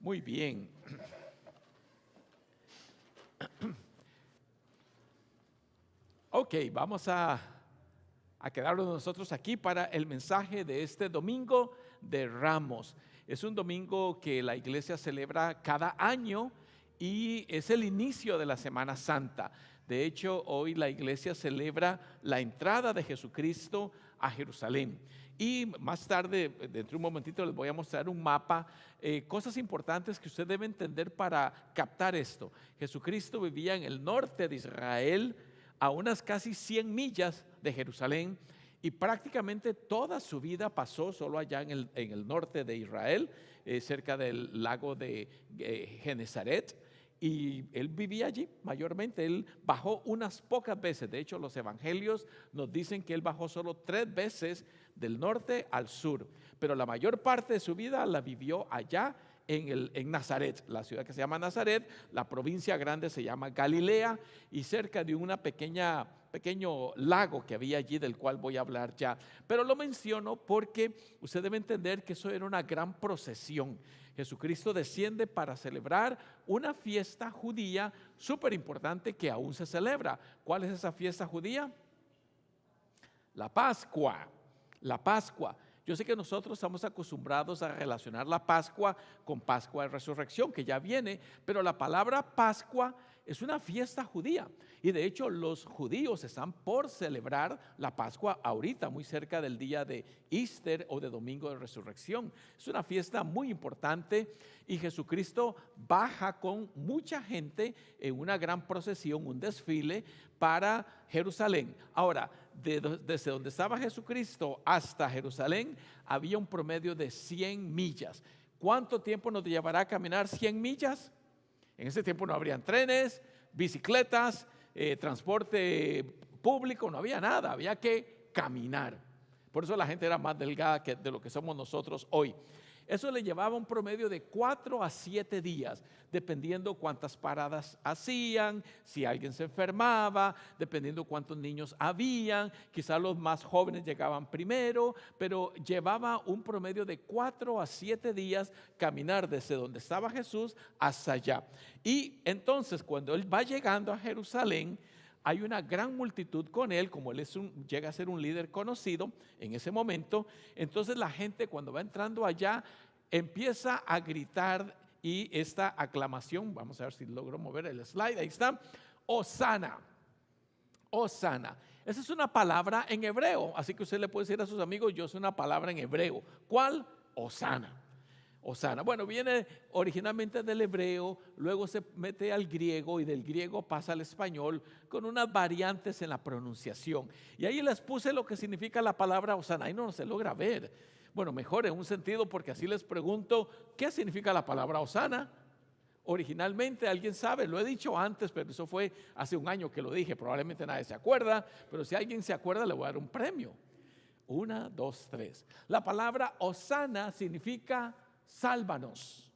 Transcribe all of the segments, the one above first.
Muy bien. Ok, vamos a quedarnos nosotros aquí para el mensaje de este domingo de Ramos. Es un domingo que la iglesia celebra cada año y es el inicio de la Semana Santa. De hecho, hoy la iglesia celebra la entrada de Jesucristo a Jerusalén. Y más tarde, dentro de un momentito, les voy a mostrar un mapa, cosas importantes que usted debe entender para captar esto. Jesucristo vivía en el norte de Israel, a unas casi 100 millas de Jerusalén, y prácticamente toda su vida pasó solo allá en el norte de Israel, cerca del lago de Genezaret. Y él vivía allí mayormente. Él bajó unas pocas veces. De hecho, los evangelios nos dicen que él bajó solo 3 veces del norte al sur, pero la mayor parte de su vida la vivió allá en Nazaret, la ciudad que se llama Nazaret. La provincia grande se llama Galilea, y cerca de una pequeño lago que había allí, del cual voy a hablar ya. Pero lo menciono porque usted debe entender que eso era una gran procesión. Jesucristo desciende para celebrar una fiesta judía súper importante que aún se celebra. ¿Cuál es esa fiesta judía? La Pascua. La Pascua. Yo sé que nosotros estamos acostumbrados a relacionar la Pascua con Pascua de Resurrección, que ya viene, pero la palabra Pascua es una fiesta judía. Y de hecho los judíos están por celebrar la Pascua ahorita, muy cerca del día de Easter o de Domingo de Resurrección. Es una fiesta muy importante y Jesucristo baja con mucha gente en una gran procesión, un desfile para Jerusalén. Ahora, desde donde estaba Jesucristo hasta Jerusalén había un promedio de 100 millas. ¿Cuánto tiempo nos llevará a caminar 100 millas? En ese tiempo no habrían trenes, bicicletas, transporte público, no había nada, había que caminar. Por eso la gente era más delgada de lo que somos nosotros hoy. Eso le llevaba un promedio de 4 a 7 días, dependiendo cuántas paradas hacían, si alguien se enfermaba, dependiendo cuántos niños habían. Quizás los más jóvenes llegaban primero, pero llevaba un promedio de 4 a 7 días caminar desde donde estaba Jesús hasta allá. Y entonces, cuando él va llegando a Jerusalén, hay una gran multitud con él. Como él llega a ser un líder conocido en ese momento, entonces la gente, cuando va entrando allá, empieza a gritar, y esta aclamación, vamos a ver si logro mover el slide, ahí está: Hosana, Hosana. Esa es una palabra en hebreo, así que usted le puede decir a sus amigos: yo sé una palabra en hebreo. ¿Cuál? Hosana. Hosana. Bueno, viene originalmente del hebreo, luego se mete al griego y del griego pasa al español con unas variantes en la pronunciación. Y ahí les puse lo que significa la palabra Hosana. Ahí no se logra ver. Bueno, mejor en un sentido, porque así les pregunto: ¿qué significa la palabra Hosana? Originalmente, ¿alguien sabe? Lo he dicho antes, pero eso fue hace un año que lo dije. Probablemente nadie se acuerda, pero si alguien se acuerda, le voy a dar un premio. 1, 2, 3. La palabra Hosana significa sálvanos.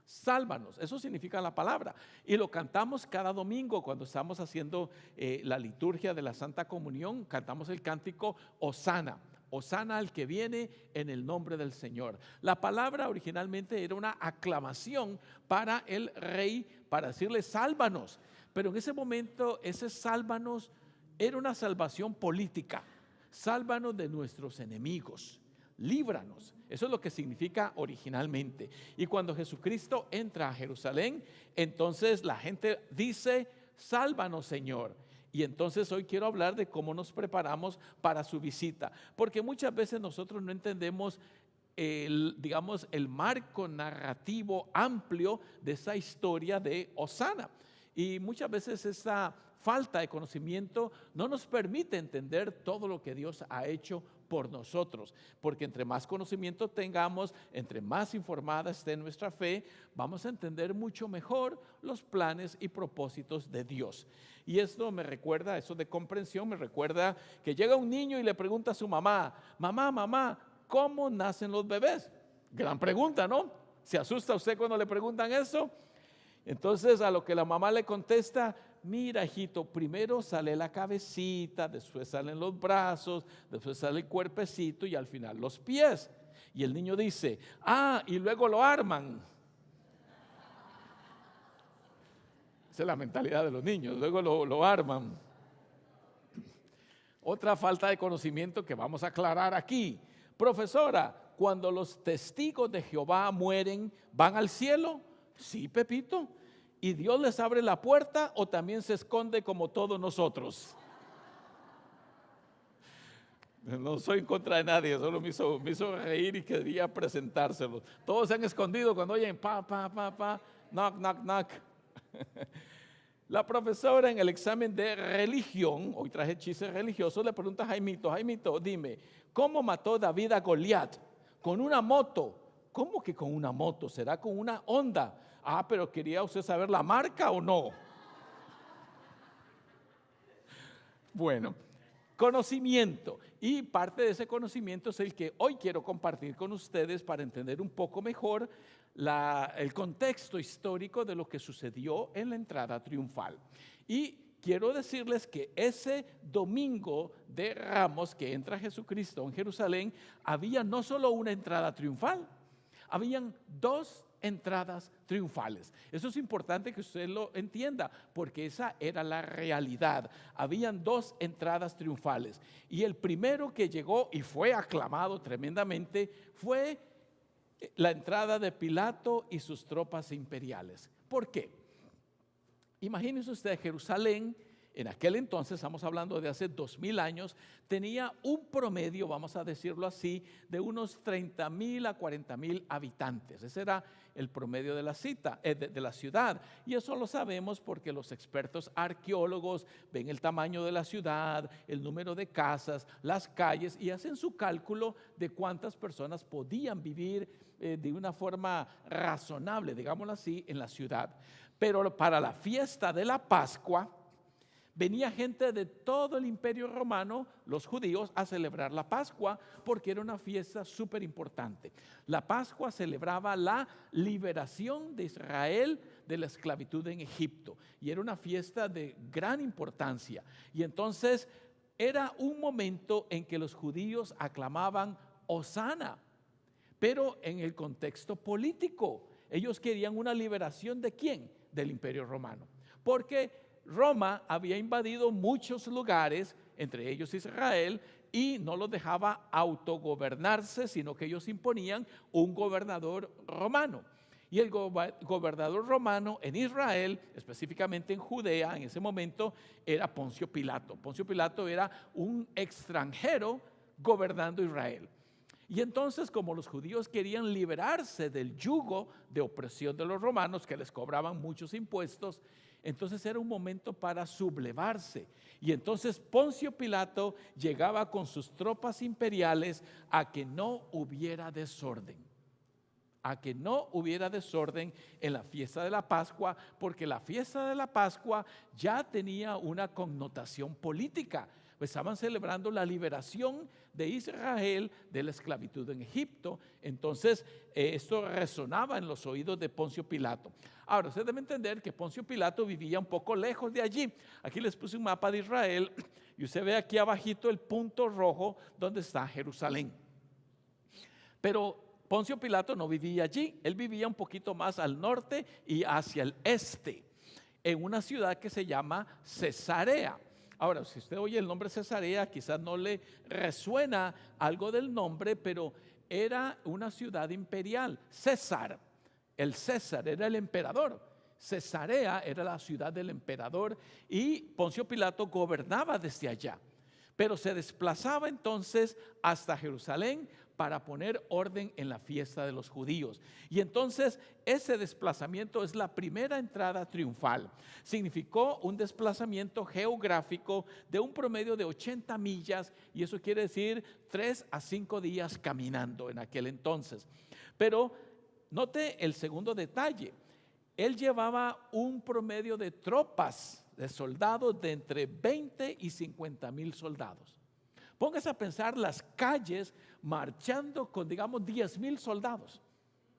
Sálvanos, eso significa la palabra. Y lo cantamos cada domingo cuando estamos haciendo la liturgia de la Santa Comunión. Cantamos el cántico Hosana. Hosana al que viene en el nombre del Señor. La palabra originalmente era una aclamación para el rey, para decirle sálvanos. Pero en ese momento ese sálvanos era una salvación política. Sálvanos de nuestros enemigos. Líbranos. Eso es lo que significa originalmente. Y cuando Jesucristo entra a Jerusalén, entonces la gente dice: sálvanos, Señor. Y entonces hoy quiero hablar de cómo nos preparamos para su visita, porque muchas veces nosotros no entendemos el marco narrativo amplio de esa historia de Hosana. Y muchas veces esa falta de conocimiento no nos permite entender todo lo que Dios ha hecho por nosotros, porque entre más conocimiento tengamos, entre más informada esté nuestra fe, vamos a entender mucho mejor los planes y propósitos de Dios. Y esto me recuerda, eso de comprensión, me recuerda que llega un niño y le pregunta a su mamá: mamá, ¿cómo nacen los bebés? Gran pregunta, ¿no? ¿Se asusta usted cuando le preguntan eso? Entonces, a lo que la mamá le contesta: mira, hijito, primero sale la cabecita, después salen los brazos, después sale el cuerpecito y al final los pies. Y el niño dice: y luego lo arman. Esa es la mentalidad de los niños, luego lo arman. Otra falta de conocimiento que vamos a aclarar aquí. Profesora, cuando los testigos de Jehová mueren, ¿van al cielo? Sí, Pepito. ¿Y Dios les abre la puerta o también se esconde como todos nosotros? No soy en contra de nadie, solo me hizo reír y quería presentárselo. Todos se han escondido cuando oyen pa, knock, knock, knock. La profesora en el examen de religión, hoy traje chistes religiosos, le pregunta a Jaimito, dime, ¿cómo mató David a Goliat? Con una moto. ¿Cómo que con una moto? ¿Será con una Honda? Ah, pero ¿quería usted saber la marca o no? Bueno, conocimiento. Y parte de ese conocimiento es el que hoy quiero compartir con ustedes para entender un poco mejor el contexto histórico de lo que sucedió en la entrada triunfal. Y quiero decirles que ese domingo de Ramos que entra Jesucristo en Jerusalén, había no solo una entrada triunfal, habían dos entradas triunfales. Eso es importante que usted lo entienda, porque esa era la realidad. Habían dos entradas triunfales. Y el primero que llegó y fue aclamado tremendamente fue la entrada de Pilato y sus tropas imperiales. ¿Por qué? Imagínense usted, Jerusalén, en aquel entonces, estamos hablando de hace 2000 años, tenía un promedio, vamos a decirlo así, de unos 30,000 a 40,000 habitantes. Ese era el promedio de la ciudad. Y eso lo sabemos porque los expertos arqueólogos ven el tamaño de la ciudad, el número de casas, las calles y hacen su cálculo de cuántas personas podían vivir de una forma razonable, digámoslo así, en la ciudad. Pero para la fiesta de la Pascua, venía gente de todo el imperio romano, los judíos, a celebrar la Pascua porque era una fiesta súper importante. La Pascua celebraba la liberación de Israel de la esclavitud en Egipto y era una fiesta de gran importancia. Y entonces era un momento en que los judíos aclamaban Hosana, pero en el contexto político. Ellos querían una liberación ¿de quién? Del imperio romano. Porque Roma había invadido muchos lugares, entre ellos Israel, y no los dejaba autogobernarse, sino que ellos imponían un gobernador romano. Y el gobernador romano en Israel, específicamente en Judea, en ese momento, era Poncio Pilato. Poncio Pilato era un extranjero gobernando Israel. Y entonces, como los judíos querían liberarse del yugo de opresión de los romanos, que les cobraban muchos impuestos, entonces era un momento para sublevarse. Y entonces Poncio Pilato llegaba con sus tropas imperiales a que no hubiera desorden. A que no hubiera desorden en la fiesta de la Pascua, porque la fiesta de la Pascua ya tenía una connotación política. Estaban celebrando la liberación de Israel de la esclavitud en Egipto. Entonces esto resonaba en los oídos de Poncio Pilato. Ahora, usted debe entender que Poncio Pilato vivía un poco lejos de allí. Aquí les puse un mapa de Israel y usted ve aquí abajito el punto rojo donde está Jerusalén. Pero Poncio Pilato no vivía allí, él vivía un poquito más al norte y hacia el este, en una ciudad que se llama Cesarea. Ahora, si usted oye el nombre Cesarea, quizás no le resuena algo del nombre, pero era una ciudad imperial. El César era el emperador. Cesarea era la ciudad del emperador y Poncio Pilato gobernaba desde allá. Pero se desplazaba entonces hasta Jerusalén para poner orden en la fiesta de los judíos. Y entonces ese desplazamiento es la primera entrada triunfal. Significó un desplazamiento geográfico de un promedio de 80 millas y eso quiere decir 3 a 5 días caminando en aquel entonces. Pero note el segundo detalle. Él llevaba un promedio de tropas, de soldados de entre 20 y 50,000 soldados. Póngase a pensar las calles marchando con, digamos, 10,000 soldados.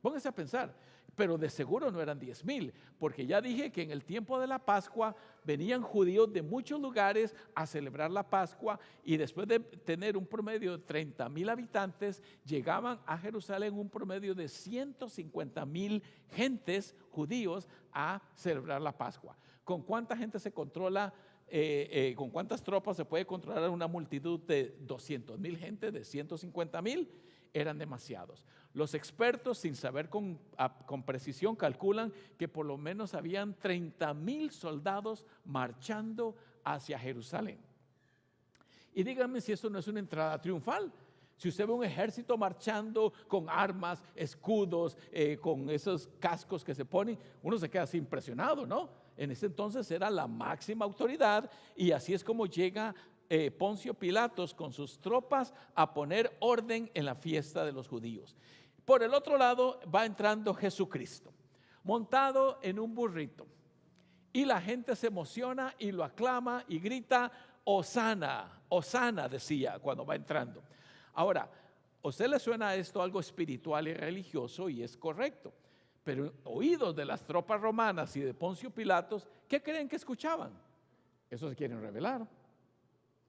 Póngase a pensar, pero de seguro no eran 10,000, porque ya dije que en el tiempo de la Pascua venían judíos de muchos lugares a celebrar la Pascua y después de tener un promedio de 30,000 habitantes, llegaban a Jerusalén un promedio de 150,000 gentes judíos a celebrar la Pascua. ¿Con cuánta gente se controla? ¿Con cuántas tropas se puede controlar una multitud de 200,000 gente, de 150,000? Eran demasiados. Los expertos, sin saber con precisión, calculan que por lo menos habían 30,000 soldados marchando hacia Jerusalén. Y díganme si esto no es una entrada triunfal. Si usted ve un ejército marchando con armas, escudos, con esos cascos que se ponen, uno se queda así impresionado, ¿no? En ese entonces era la máxima autoridad, y así es como llega Poncio Pilatos con sus tropas a poner orden en la fiesta de los judíos. Por el otro lado va entrando Jesucristo, montado en un burrito, y la gente se emociona y lo aclama y grita: Hosana, Hosana, decía cuando va entrando. Ahora, ¿a usted le suena esto algo espiritual y religioso? Y es correcto, pero oídos de las tropas romanas y de Poncio Pilatos, ¿qué creen que escuchaban? Eso se quieren rebelar.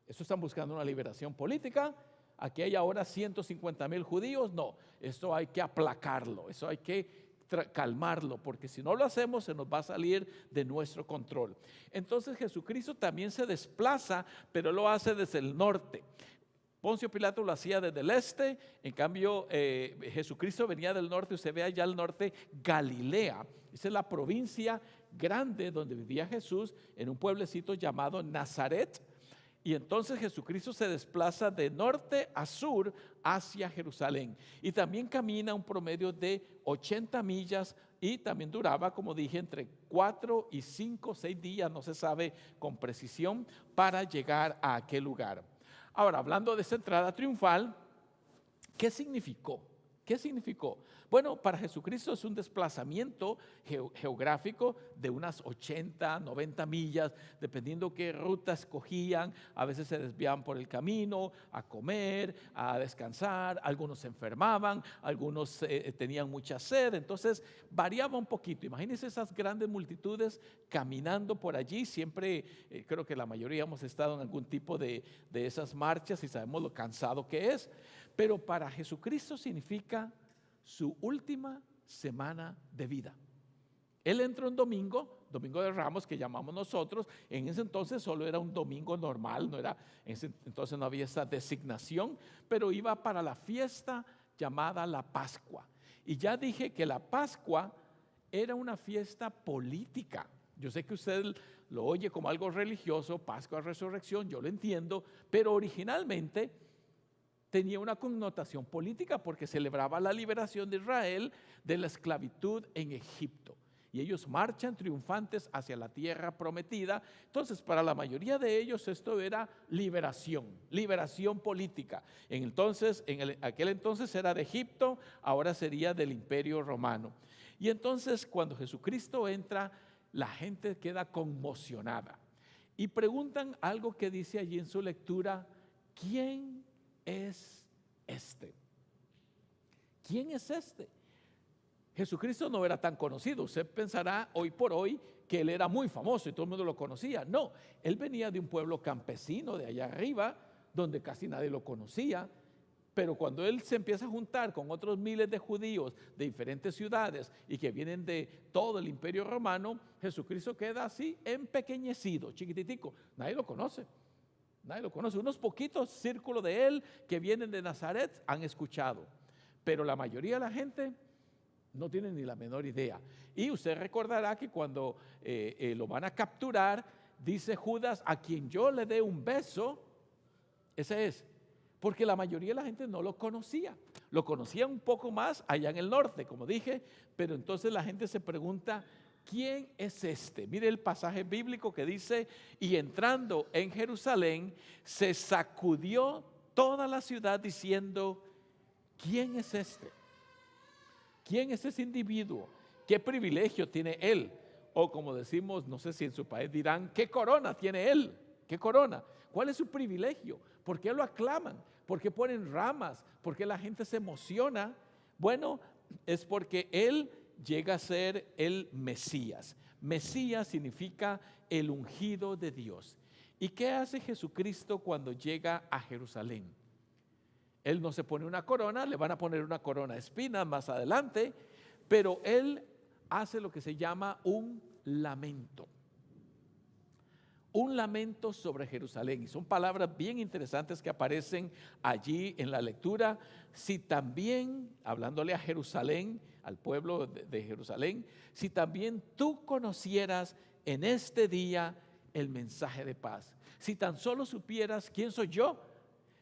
Eso están buscando una liberación política. Aquí hay ahora 150,000 judíos. No, esto hay que aplacarlo, eso hay que calmarlo, porque si no lo hacemos se nos va a salir de nuestro control. Entonces Jesucristo también se desplaza, pero lo hace desde el norte. Poncio Pilato lo hacía desde el este, en cambio Jesucristo venía del norte. Usted ve allá al norte Galilea, esa es la provincia grande donde vivía Jesús, en un pueblecito llamado Nazaret. Y entonces Jesucristo se desplaza de norte a sur hacia Jerusalén, y también camina un promedio de 80 millas, y también duraba, como dije, entre 4 y 5, 6 días, no se sabe con precisión, para llegar a aquel lugar. Ahora, hablando de esa entrada triunfal, ¿qué significó? ¿Qué significó? Bueno, para Jesucristo es un desplazamiento geográfico de unas 80, 90 millas, dependiendo qué ruta escogían. A veces se desviaban por el camino a comer, a descansar, algunos se enfermaban, algunos tenían mucha sed, entonces variaba un poquito. Imagínense esas grandes multitudes caminando por allí. Siempre, creo que la mayoría hemos estado en algún tipo de esas marchas y sabemos lo cansado que es. Pero para Jesucristo significa su última semana de vida. Él entró un domingo de Ramos, que llamamos nosotros. En ese entonces solo era un domingo normal, entonces no había esa designación, pero iba para la fiesta llamada la Pascua. Y ya dije que la Pascua era una fiesta política. Yo sé que usted lo oye como algo religioso, Pascua, resurrección, yo lo entiendo, pero originalmente tenía una connotación política, porque celebraba la liberación de Israel de la esclavitud en Egipto. Y ellos marchan triunfantes hacia la tierra prometida. Entonces, para la mayoría de ellos esto era liberación política. En aquel entonces era de Egipto, ahora sería del Imperio Romano. Y entonces, cuando Jesucristo entra, la gente queda conmocionada. Y preguntan algo que dice allí en su lectura: ¿quién es este? ¿Quién es este? Jesucristo no era tan conocido. Usted pensará hoy por hoy que él era muy famoso y todo el mundo lo conocía. No, él venía de un pueblo campesino de allá arriba, donde casi nadie lo conocía. Pero cuando él se empieza a juntar con otros miles de judíos de diferentes ciudades y que vienen de todo el Imperio Romano, Jesucristo queda así empequeñecido, chiquititico. Nadie lo conoce. Nadie lo conoce. Unos poquitos círculos de él que vienen de Nazaret han escuchado, pero la mayoría de la gente no tiene ni la menor idea. Y usted recordará que cuando lo van a capturar, dice Judas: a quien yo le dé un beso, ese es. Porque la mayoría de la gente no lo conocía. Lo conocía un poco más allá en el norte, como dije, pero entonces la gente se pregunta: ¿quién es este? Mire el pasaje bíblico que dice: y entrando en Jerusalén, se sacudió toda la ciudad diciendo: ¿quién es este? ¿Quién es ese individuo? ¿Qué privilegio tiene él? O como decimos, no sé si en su país dirán: ¿qué corona tiene él? ¿Qué corona? ¿Cuál es su privilegio? ¿Por qué lo aclaman? ¿Por qué ponen ramas? ¿Por qué la gente se emociona? Bueno, es porque él llega a ser el Mesías. Mesías significa el ungido de Dios. ¿Y qué hace Jesucristo cuando llega a Jerusalén? Él no se pone una corona, le van a poner una corona de espinas más adelante, pero él hace lo que se llama un lamento. un lamento sobre Jerusalén. Y son palabras bien interesantes que aparecen allí en la lectura. Si también, hablándole a Jerusalén, al pueblo de Jerusalén, si también tú conocieras en este día el mensaje de paz, si tan solo supieras quién soy yo,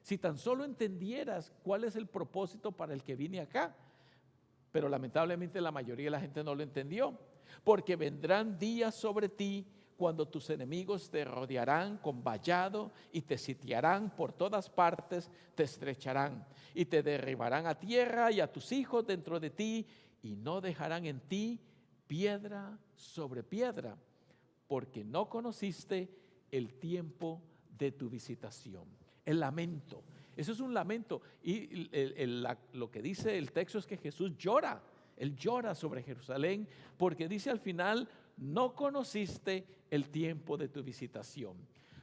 si tan solo entendieras cuál es el propósito para el que vine acá. Pero lamentablemente la mayoría de la gente no lo entendió, porque vendrán días sobre ti cuando tus enemigos te rodearán con vallado y te sitiarán por todas partes, te estrecharán y te derribarán a tierra y a tus hijos dentro de ti, y no dejarán en ti piedra sobre piedra, porque no conociste el tiempo de tu visitación. El lamento, eso es un lamento. Y lo que dice el texto es que Jesús llora. Él llora sobre Jerusalén porque dice al final: no conociste el tiempo de tu visitación.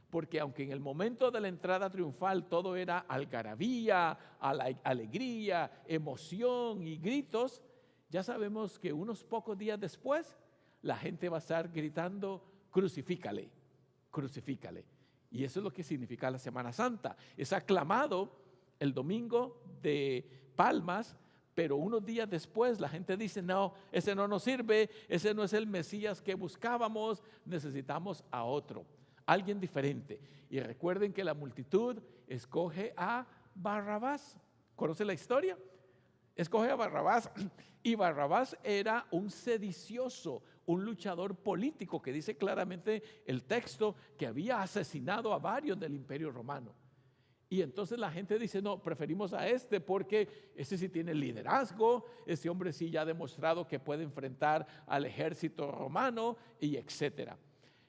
Porque aunque en el momento de la entrada triunfal todo era algarabía, alegría, emoción y gritos, ya sabemos que unos pocos días después la gente va a estar gritando: crucifícale, crucifícale. Y eso es lo que significa la Semana Santa. Es aclamado el domingo de Palmas, pero unos días después la gente dice: no, ese no nos sirve, ese no es el Mesías que buscábamos, necesitamos a otro, alguien diferente. Y recuerden que la multitud escoge a Barrabás. ¿Conoce la historia? Escoge a Barrabás, y Barrabás era un sedicioso, un luchador político que dice claramente el texto que había asesinado a varios del Imperio Romano. Y entonces la gente dice: no, preferimos a este porque ese sí tiene liderazgo, ese hombre sí ya ha demostrado que puede enfrentar al ejército romano, y etcétera.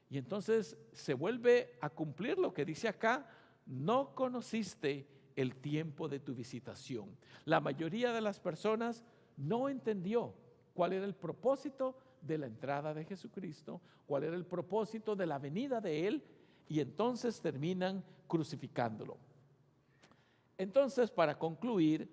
Y entonces se vuelve a cumplir lo que dice acá: no conociste el tiempo de tu visitación. La mayoría de las personas no entendió cuál era el propósito de la entrada de Jesucristo, cuál era el propósito de la venida de Él, y entonces terminan crucificándolo. Entonces, para concluir,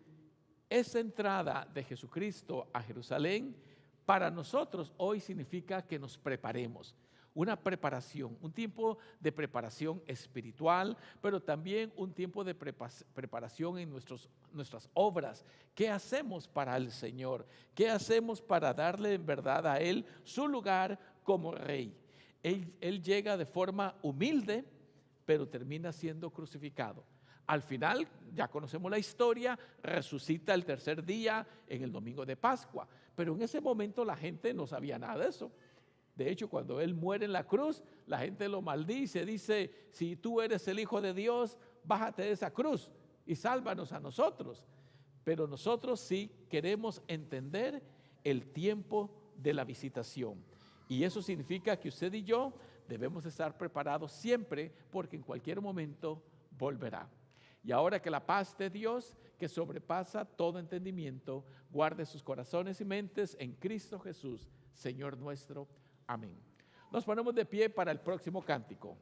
esa entrada de Jesucristo a Jerusalén para nosotros hoy significa que nos preparemos. Una preparación, un tiempo de preparación espiritual, pero también un tiempo de preparación en nuestras obras. ¿Qué hacemos para el Señor? ¿Qué hacemos para darle en verdad a Él su lugar como Rey? Él llega de forma humilde, pero termina siendo crucificado. Al final, ya conocemos la historia, resucita el tercer día en el domingo de Pascua, pero en ese momento la gente no sabía nada de eso. De hecho, cuando Él muere en la cruz, la gente lo maldice, dice: si tú eres el Hijo de Dios, bájate de esa cruz y sálvanos a nosotros. Pero nosotros sí queremos entender el tiempo de la visitación. Y eso significa que usted y yo debemos estar preparados siempre, porque en cualquier momento volverá. Y ahora que la paz de Dios, que sobrepasa todo entendimiento, guarde sus corazones y mentes en Cristo Jesús, Señor nuestro. Amén. Nos ponemos de pie para el próximo cántico.